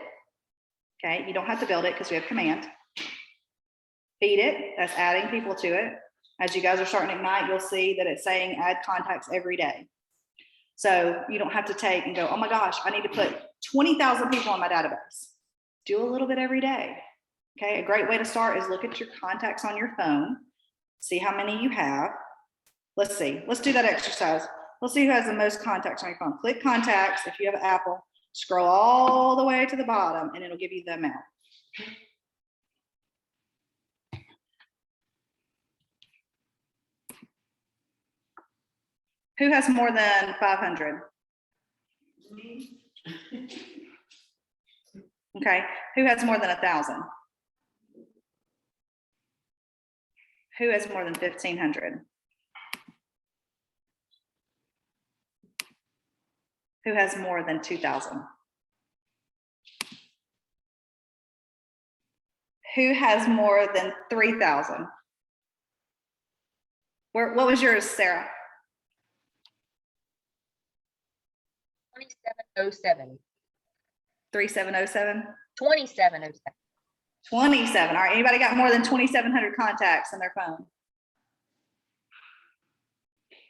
Okay, you don't have to build it because we have Command. Feed it, that's adding people to it. As you guys are starting Ignite, you'll see that it's saying add contacts every day. So you don't have to take and go, oh my gosh, I need to put 20,000 people on my database. Do a little bit every day. Okay, a great way to start is look at your contacts on your phone, see how many you have. Let's see, let's do that exercise. Let's see who has the most contacts on your phone. Click contacts if you have an Apple, scroll all the way to the bottom and it'll give you the amount. Who has more than 500? Okay, who has more than 1,000? Who has more than 1,500? Who has more than 2,000? Who has more than 3,000? What was yours, Sarah? 2707. 3707? 2707. 27. All right. Anybody got more than 2,700 contacts in their phone?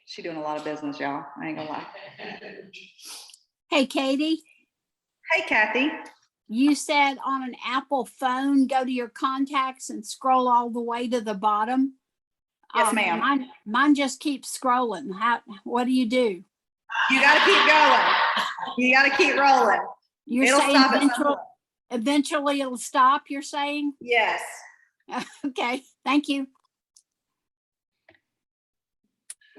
She doing a lot of business, y'all. I ain't gonna lie. Hey, Katie, Hey, Kathy. you said on an Apple phone, go to your contacts and scroll all the way to the bottom. Yes, ma'am. Mine just keeps scrolling. What do? You got to keep going. You got to keep rolling. You're It'll saying stop at some point. eventually it'll stop, you're saying? Yes. Okay, thank you.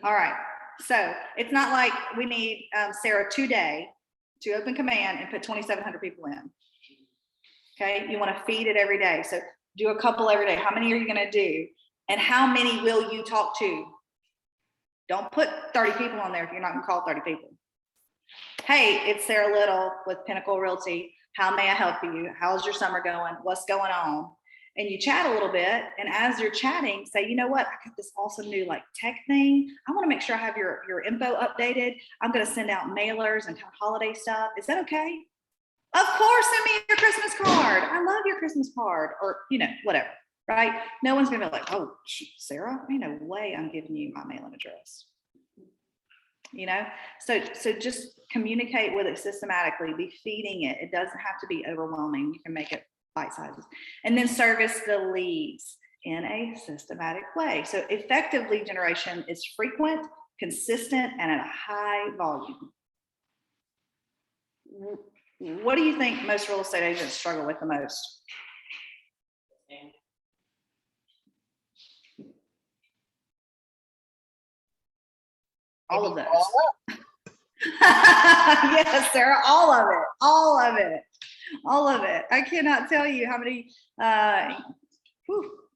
All right. So it's not like we need Sarah today to open Command and put 2,700 people in. Okay. You want to feed it every day. So do a couple every day. How many are you going to do? And how many will you talk to? Don't put 30 people on there if you're not going to call 30 people. Hey, it's Sarah Little with Pinnacle Realty. How may I help you? How's your summer going? What's going on? And you chat a little bit. And as you're chatting, say, you know what? I got this awesome new like tech thing. I want to make sure I have your info updated. I'm going to send out mailers and kind of holiday stuff. Is that okay? Of course, send me your Christmas card. I love your Christmas card, or, you know, whatever, right? No one's going to be like, oh, Sarah, ain't no way I'm giving you my mailing address. You know, so just communicate with it systematically, be feeding it. It doesn't have to be overwhelming. You can make it bite sizes, and then service the leads in a systematic way. So effective lead generation is frequent, consistent, and at a high volume. What do you think most real estate agents struggle with the most? All of those. Yes, Sarah, all of it, all of it, all of it. I cannot tell you how many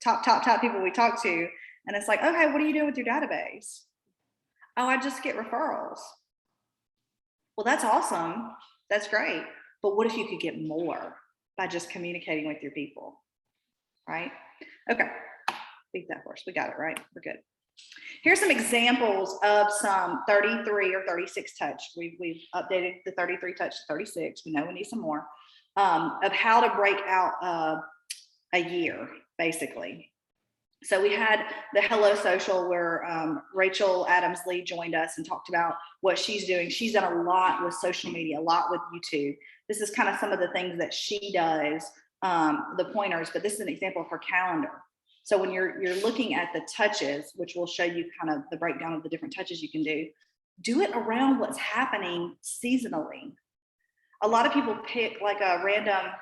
top people we talk to, and it's like, okay, what do you do with your database? Oh, I just get referrals. Well, that's awesome. That's great. But what if you could get more by just communicating with your people? Right? Okay. Beat that horse. We got it, right? We're good. Here's some examples of some 33 or 36 touch. We've updated the 33 touch to 36. We know we need some more of how to break out a year, basically. So we had the Hello Social where Rachel Adams-Lee joined us and talked about what she's doing. She's done a lot with social media, a lot with YouTube. This is kind of some of the things that she does, the pointers, but this is an example of her calendar. So when you're looking at the touches, which will show you kind of the breakdown of the different touches you can do it around what's happening seasonally. A lot of people pick like a random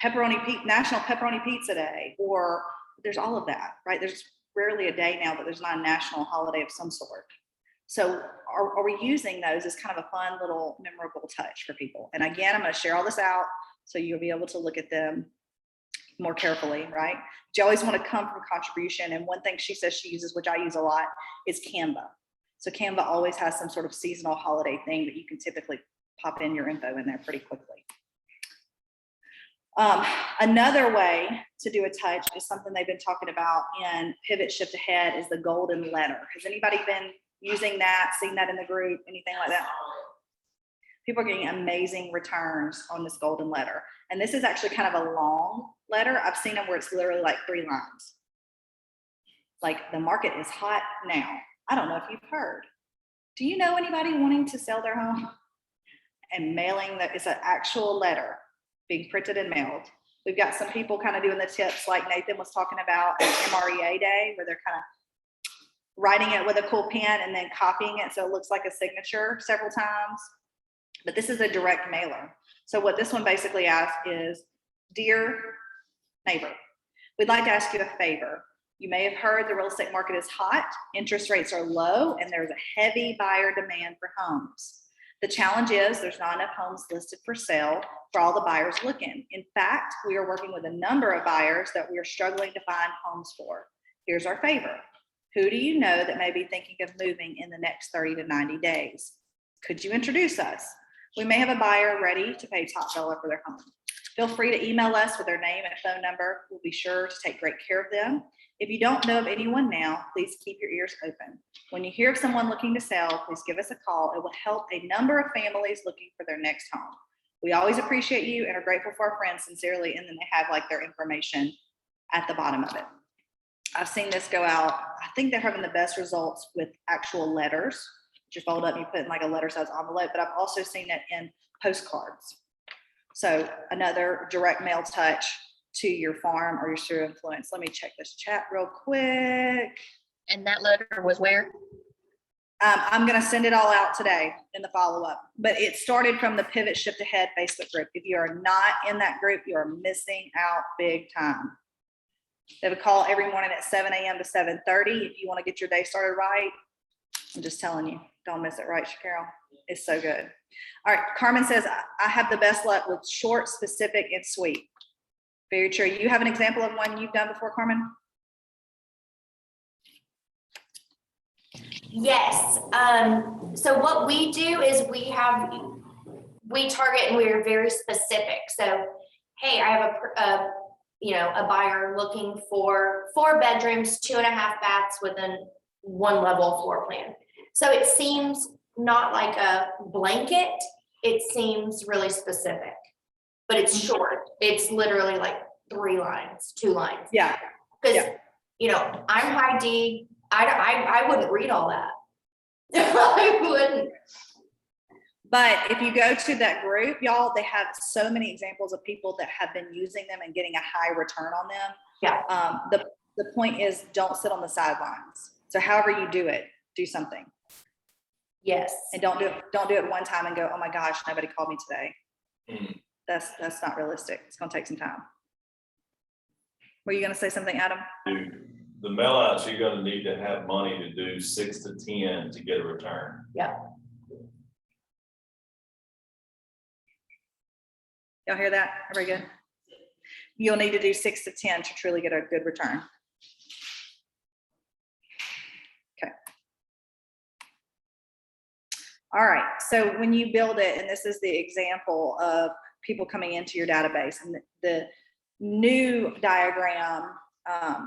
National Pepperoni Pizza Day, or there's all of that, right? There's rarely a day now that there's not a national holiday of some sort. So are we using those as kind of a fun little memorable touch for people? And again, I'm going to share all this out so you'll be able to look at them more carefully, right? But you always want to come from contribution. And one thing she says she uses, which I use a lot, is Canva. So Canva always has some sort of seasonal holiday thing that you can typically pop in your info in there pretty quickly. Another way to do a touch is something they've been talking about in Pivot Shift Ahead is the golden letter. Has anybody been using that, seen that in the group, anything like that? People are getting amazing returns on this golden letter. And this is actually kind of a long letter. I've seen them where it's literally like 3 lines. Like, the market is hot now. I don't know if you've heard. Do you know anybody wanting to sell their home and mailing that? It's an actual letter being printed and mailed. We've got some people kind of doing the tips like Nathan was talking about at MREA Day, where they're kind of writing it with a cool pen and then copying it so it looks like a signature several times. But this is a direct mailer. So what this one basically asks is, dear neighbor, we'd like to ask you a favor. You may have heard the real estate market is hot, interest rates are low, and there's a heavy buyer demand for homes. The challenge is there's not enough homes listed for sale for all the buyers looking. In fact, we are working with a number of buyers that we are struggling to find homes for. Here's our favor. Who do you know that may be thinking of moving in the next 30 to 90 days? Could you introduce us? We may have a buyer ready to pay top dollar for their home. Feel free to email us with their name and phone number. We'll be sure to take great care of them. If you don't know of anyone now, please keep your ears open. When you hear of someone looking to sell, please give us a call. It will help a number of families looking for their next home. We always appreciate you and are grateful for our friends sincerely, and then they have like their information at the bottom of it. I've seen this go out. I think they're having the best results with actual letters. You fold up, you put in like a letter size envelope, but I've also seen it in postcards. So another direct mail touch to your farm or your sphere of influence. Let me check this chat real quick. And that letter was where? I'm going to send it all out today in the follow-up, but it started from the Pivot Shift Ahead Facebook group. If you are not in that group, you are missing out big time. They have a call every morning at 7 a.m. to 7:30. If you want to get your day started right, I'm just telling you, don't miss it, right, Carol? It's so good. All right, Carmen says, I have the best luck with short, specific, and sweet. Very true. You have an example of one you've done before, Carmen? Yes. So what we do is we target and we are very specific. So, hey, I have a buyer looking for 4 bedrooms, 2.5 baths within 1 level floor plan. So it seems not like a blanket. It seems really specific, but it's short. It's literally like 3 lines, 2 lines. Yeah. Because, I'm high D. I wouldn't read all that. I wouldn't. But if you go to that group, y'all, they have so many examples of people that have been using them and getting a high return on them. Yeah. The point is, don't sit on the sidelines. So however you do it, do something. Yes. And don't do it one time and go, oh my gosh, nobody called me today. Mm. That's not realistic. It's gonna take some time. Were you gonna say something, Adam? Dude, the mail outs, you're gonna need to have money to do 6 to 10 to get a return. Yeah. Y'all hear that? Very good. You'll need to do 6 to 10 to truly get a good return. Okay. All right, so when you build it, and this is the example of people coming into your database, and the new diagram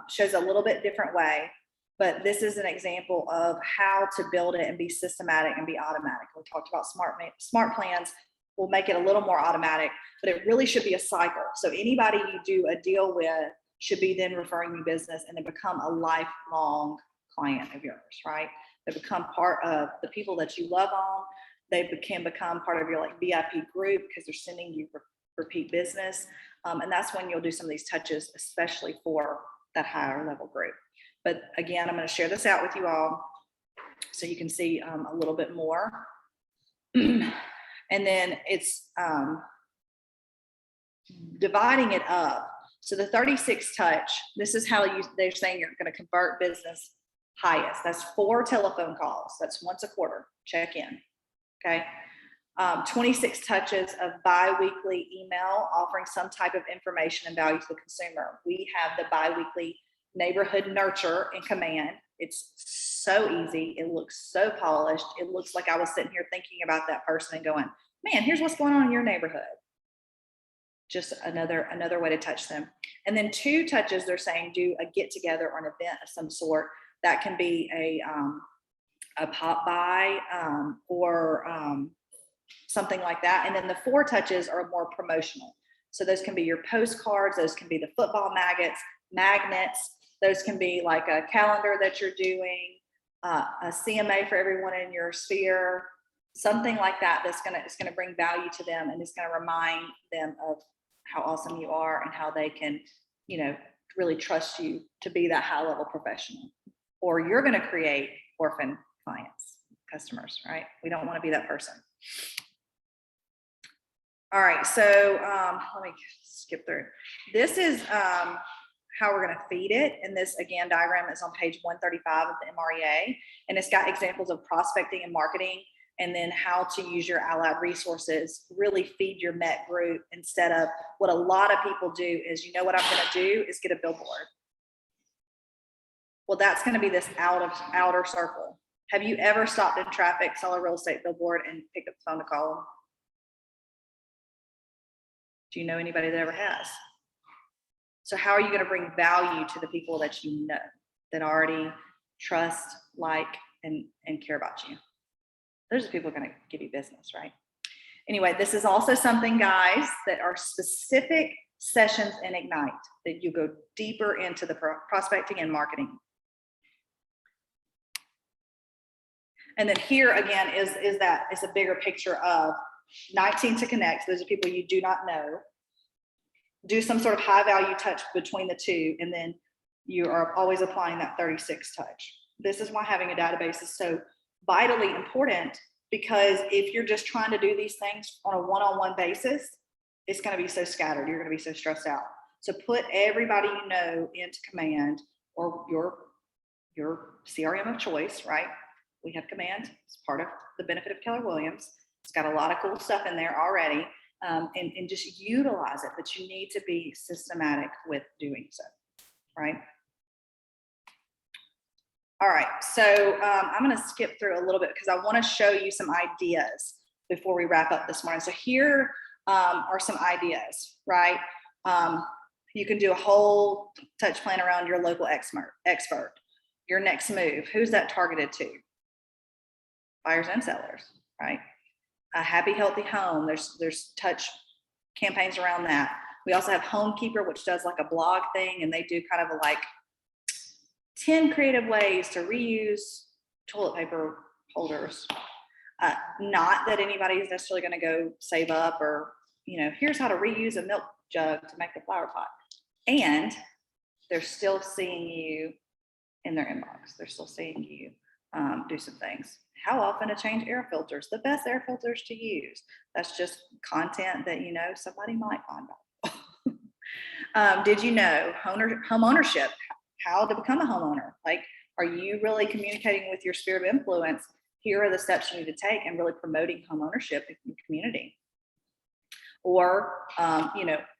shows a little bit different way, but this is an example of how to build it and be systematic and be automatic. We talked about smart plans. We'll make it a little more automatic, but it really should be a cycle. So anybody you do a deal with should be then referring you business and then become a lifelong client of yours, right? They become part of the people that you love on. They can become part of your like VIP group because they're sending you repeat business. And that's when you'll do some of these touches, especially for that higher level group. But again, I'm going to share this out with you all so you can see a little bit more. And then it's dividing it up. So the 36 touch, this is how they're saying you're going to convert business highest. That's 4 telephone calls. That's once a quarter, check in. Okay. 26 touches of bi-weekly email offering some type of information and value to the consumer. We have the bi-weekly neighborhood nurture in Command. It's so easy. It looks so polished. It looks like I was sitting here thinking about that person and going, man, here's what's going on in your neighborhood. Just another way to touch them. And then 2 touches, they're saying do a get together or an event of some sort. That can be a pop by or something like that. And then the 4 touches are more promotional. So those can be your postcards. Those can be the football magnets. Those can be like a calendar that you're doing, a CMA for everyone in your sphere, something like that. It's gonna bring value to them, and it's gonna remind them of how awesome you are and how they can, really trust you to be that high level professional. Or you're gonna create orphan clients, customers, right? We don't want to be that person. All right, so let me skip through. This is how we're going to feed it. And this, again, diagram is on page 135 of the MREA. And it's got examples of prospecting and marketing, and then how to use your allied resources, really feed your MET group, instead of what a lot of people do is, what I'm going to do is get a billboard. Well, that's going to be this outer circle. Have you ever stopped in traffic, saw a real estate billboard, and picked up the phone to call them? Do you know anybody that ever has? So how are you going to bring value to the people that you know, that already trust, like, and care about you? Those are people going to give you business, right? Anyway, this is also something, guys, that are specific sessions in Ignite, that you go deeper into the prospecting and marketing. And then here again is a bigger picture of 19 to connect. Those are people you do not know. Do some sort of high value touch between the 2, and then you are always applying that 36 touch. This is why having a database is so vitally important, because if you're just trying to do these things on a one-on-one basis, it's going to be so scattered. You're going to be so stressed out. So put everybody you know into Command, or your CRM of choice, right? We have Command. It's part of the benefit of Keller Williams. It's got a lot of cool stuff in there already, and just utilize it, but you need to be systematic with doing so, right? All right, so I'm going to skip through a little bit because I want to show you some ideas before we wrap up this morning. So here are some ideas, right? You can do a whole touch plan around your local expert. Your next move, who's that targeted to? Buyers and sellers, right? A happy, healthy home. There's touch campaigns around that. We also have Homekeeper, which does like a blog thing, and they do kind of a like 10 creative ways to reuse toilet paper holders. Not that anybody is necessarily going to go save up or, here's how to reuse a milk jug to make a flower pot. And they're still seeing you in their inbox. They're still seeing you do some things. How often to change air filters, the best air filters to use. That's just content that, somebody might find out. Did you know home ownership, how to become a homeowner? Like, are you really communicating with your sphere of influence? Here are the steps you need to take and really promoting home ownership in the community. Or,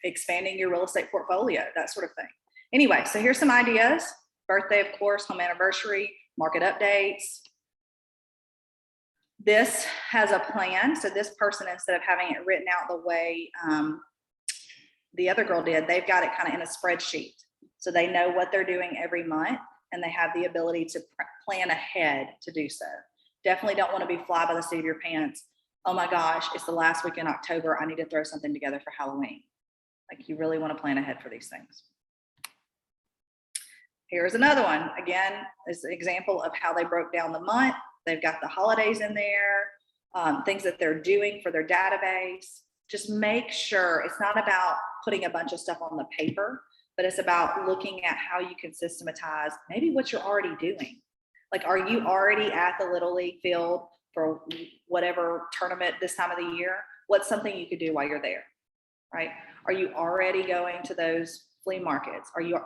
expanding your real estate portfolio, that sort of thing. Anyway, so here's some ideas. Birthday, of course, home anniversary, market updates. This has a plan. So this person, instead of having it written out the way the other girl did, they've got it kind of in a spreadsheet. So they know what they're doing every month and they have the ability to plan ahead to do so. Definitely don't want to be fly by the seat of your pants. Oh my gosh, it's the last week in October. I need to throw something together for Halloween. Like, you really want to plan ahead for these things. Here's another one. Again, this is an example of how they broke down the month. They've got the holidays in there, things that they're doing for their database. Just make sure it's not about putting a bunch of stuff on the paper, but it's about looking at how you can systematize maybe what you're already doing. Like, are you already at the Little League field for whatever tournament this time of the year? What's something you could do while you're there, right? Are you already going to those flea markets? Are you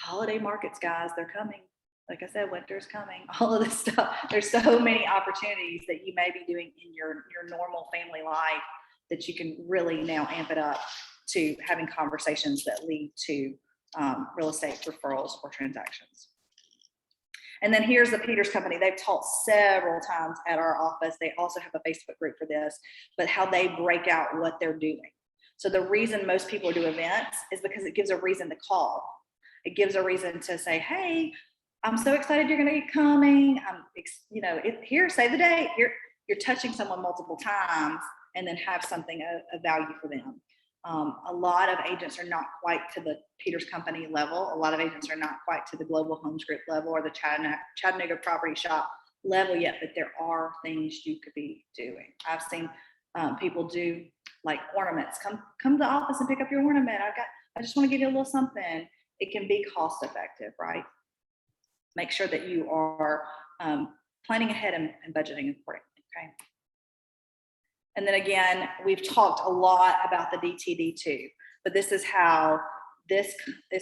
holiday markets, guys? They're coming. Like I said, winter's coming. All of this stuff. There's so many opportunities that you may be doing in your normal family life that you can really now amp it up to having conversations that lead to real estate referrals or transactions. And then here's the Peters Company. They've taught several times at our office. They also have a Facebook group for this, but how they break out what they're doing. So the reason most people do events is because it gives a reason to call. It gives a reason to say, hey, I'm so excited you're going to be coming. Here, say the date. You're touching someone multiple times and then have something of value for them. A lot of agents are not quite to the Peters Company level. A lot of agents are not quite to the Global Homes Group level or the Chattanooga Property Shop level yet, but there are things you could be doing. I've seen people do like ornaments. Come to the office and pick up your ornament. I just want to give you a little something. It can be cost effective, right? Make sure that you are planning ahead and budgeting accordingly, okay? And then again, we've talked a lot about the DTD2, but this is how this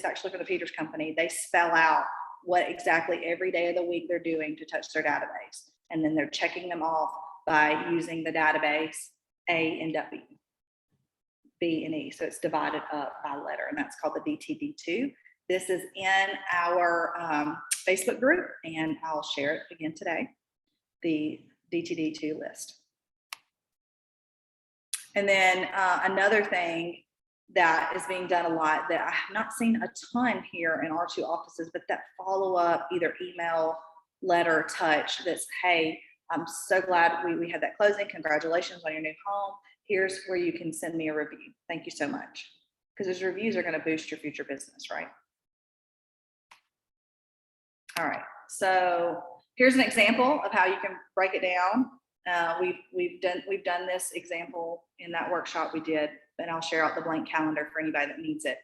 actually for the Peters Company, they spell out what exactly every day of the week they're doing to touch their database. And then they're checking them off by using the database A and W, B and E. So it's divided up by letter, and that's called the DTD2. This is in our Facebook group, and I'll share it again today, the DTD2 list. And then another thing that is being done a lot that I have not seen a ton here in our two offices, but that follow up, either email, letter, touch, that's, hey, I'm so glad we had that closing. Congratulations on your new home. Here's where you can send me a review. Thank you so much. Because those reviews are going to boost your future business, right? All right, so here's an example of how you can break it down. We've done this example in that workshop we did, and I'll share out the blank calendar for anybody that needs it.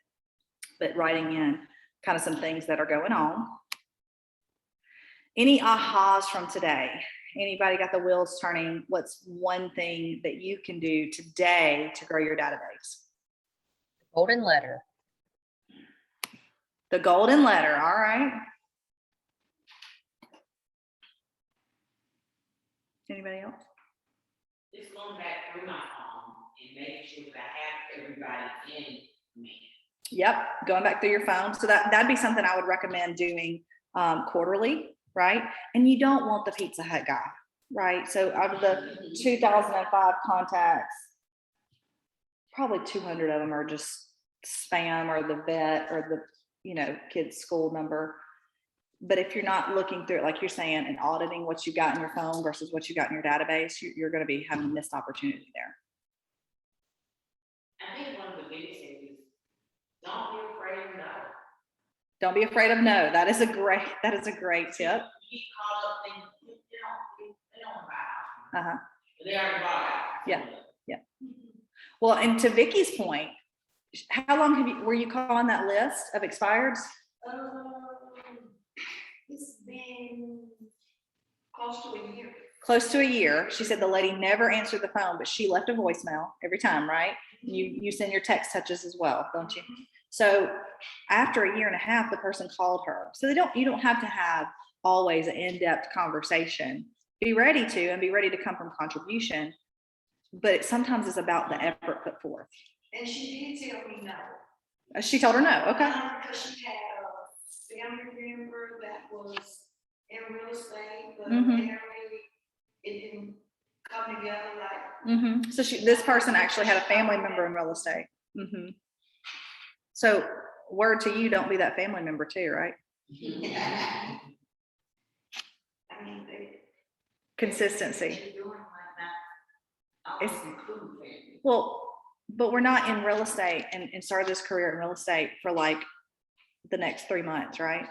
But writing in kind of some things that are going on. Any ahas from today? Anybody got the wheels turning? What's one thing that you can do today to grow your database? Golden letter. The golden letter, all right. Anybody else? Just going back through my phone and making sure that I have everybody in me. Yep, going back through your phone. So that'd be something I would recommend doing quarterly, right? And you don't want the Pizza Hut guy, right? So out of the 2005 contacts, probably 200 of them are just spam or the vet or the kid's school number. But if you're not looking through it, like you're saying, and auditing what you got in your phone versus what you got in your database, you're going to be having a missed opportunity there. I think one of the biggest things is don't be afraid of no. Don't be afraid of no. That is a great tip. You call up and they don't buy Uh-huh. But they already bought out. Yeah. Well, and to Vicky's point, how long were you calling that list of expireds? It's been close to a year. Close to a year. She said the lady never answered the phone, but she left a voicemail every time, right? You send your text touches as well, don't you? So after a year and a half, the person called her. So you don't have to have always an in-depth conversation. Be ready to, and be ready to come from contribution. But sometimes it's about the effort put forth. And she did tell me no. She told her no, okay. Because she had a family member that was in real estate, but Mhm. apparently it didn't come together like. So this person actually had a family member in real estate. So word to you, don't be that family member too, right? I mean, Consistency. they doing like that. I It's- was included family. Well, but we're not in real estate and started this career in real estate for like the next 3 months, right?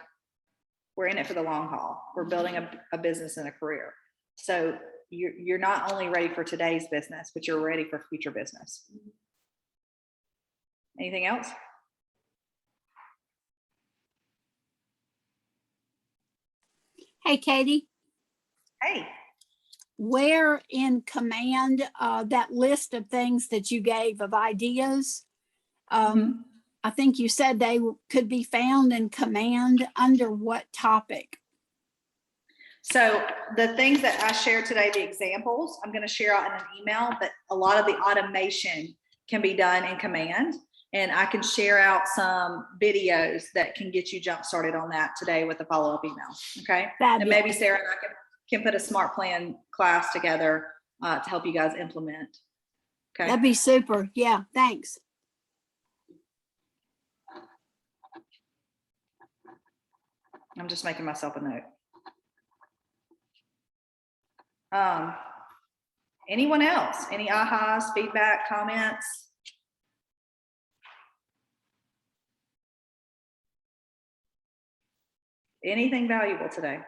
We're in it for the long haul. We're building a business and a career. So you're not only ready for today's business, but you're ready for future business. Anything else? Hey, Katie, Hey, where in Command, that list of things that you gave of ideas, I think you said they could be found in Command under what topic? so the things that I shared today, the examples, I'm going to share out in an email, but a lot of the automation can be done in Command. And I can share out some videos that can get you jump started on that today with a follow-up email. Okay. And maybe Fabulous. Sarah and I can put a smart plan class together to help you guys implement. Okay. That'd be super. Yeah, thanks. I'm just making myself a note. Anyone else? Any ahas, feedback, comments? Anything valuable today?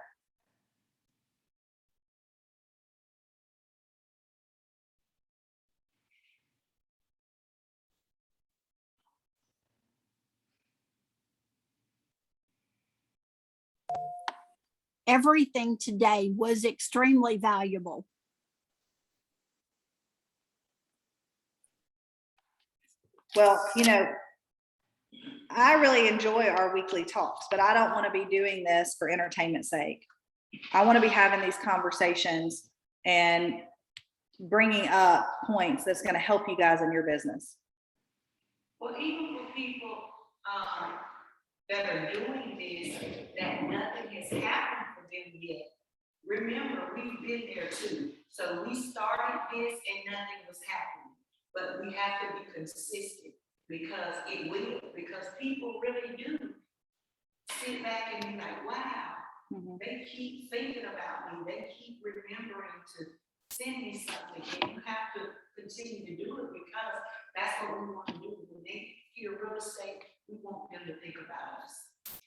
Everything today was extremely valuable. Well, I really enjoy our weekly talks, but I don't want to be doing this for entertainment's sake. I want to be having these conversations and bringing up points that's going to help you guys in your business. Well, even for people that are doing this, that nothing has happened for them yet. Remember, we've been there too. So we started this and nothing was happening. But we have to be consistent because it will, because people really do sit back and be like, wow, they keep thinking about me. They keep remembering to send me something. And you have to continue to do it because that's what we want to do. When they hear real estate, we want them to think about us.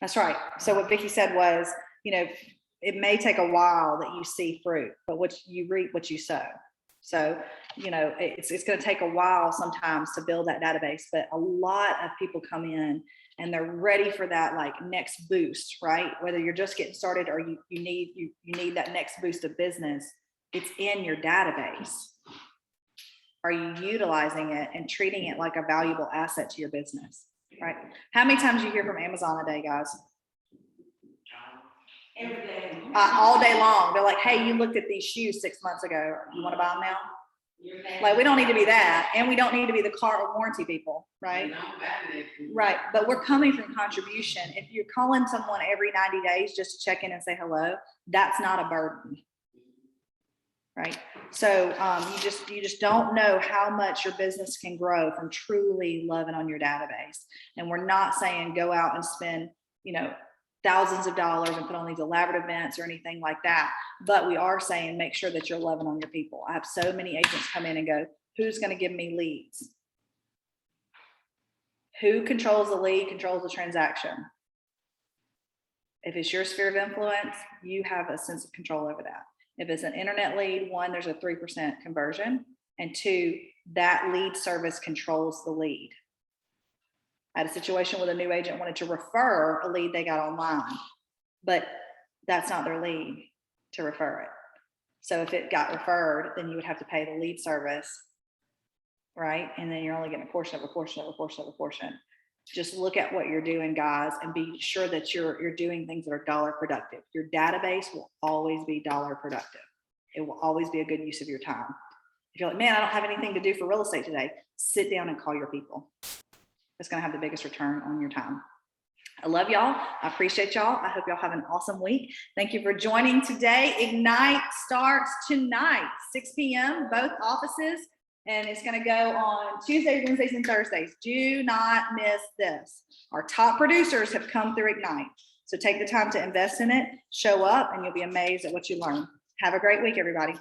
That's right. So what Vicki said was, it may take a while that you see fruit, but what you reap, what you sow. So, it's going to take a while sometimes to build that database, but a lot of people come in and they're ready for that like next boost, right? Whether you're just getting started or you need that next boost of business, it's in your database. Are you utilizing it and treating it like a valuable asset to your business, right? How many times do you hear from Amazon a day, guys? Every day. All day long. They're like, hey, you looked at these shoes 6 months ago. You want to buy them now? Like, we don't need to be that. And we don't need to be the car warranty people, right? Right. But we're coming from contribution. If you're calling someone every 90 days just to check in and say hello, that's not a burden. Right. So you just don't know how much your business can grow from truly loving on your database. And we're not saying go out and spend, thousands of dollars and put on these elaborate events or anything like that. But we are saying, make sure that you're loving on your people. I have so many agents come in and go, who's going to give me leads? Who controls the lead, controls the transaction. If it's your sphere of influence, you have a sense of control over that. If it's an internet lead, one, there's a 3% conversion, and two, that lead service controls the lead. I had a situation with a new agent wanted to refer a lead they got online, but that's not their lead to refer it. So if it got referred, then you would have to pay the lead service, right? And then you're only getting a portion of a portion of a portion of a portion. Just look at what you're doing, guys, and be sure that you're doing things that are dollar productive. Your database will always be dollar productive. It will always be a good use of your time. If you're like, man, I don't have anything to do for real estate today, sit down and call your people. It's going to have the biggest return on your time. I love y'all. I appreciate y'all. I hope y'all have an awesome week. Thank you for joining today. Ignite starts tonight, 6 p.m., both offices. And it's going to go on Tuesdays, Wednesdays, and Thursdays. Do not miss this. Our top producers have come through Ignite. So take the time to invest in it, show up, and you'll be amazed at what you learn. Have a great week, everybody.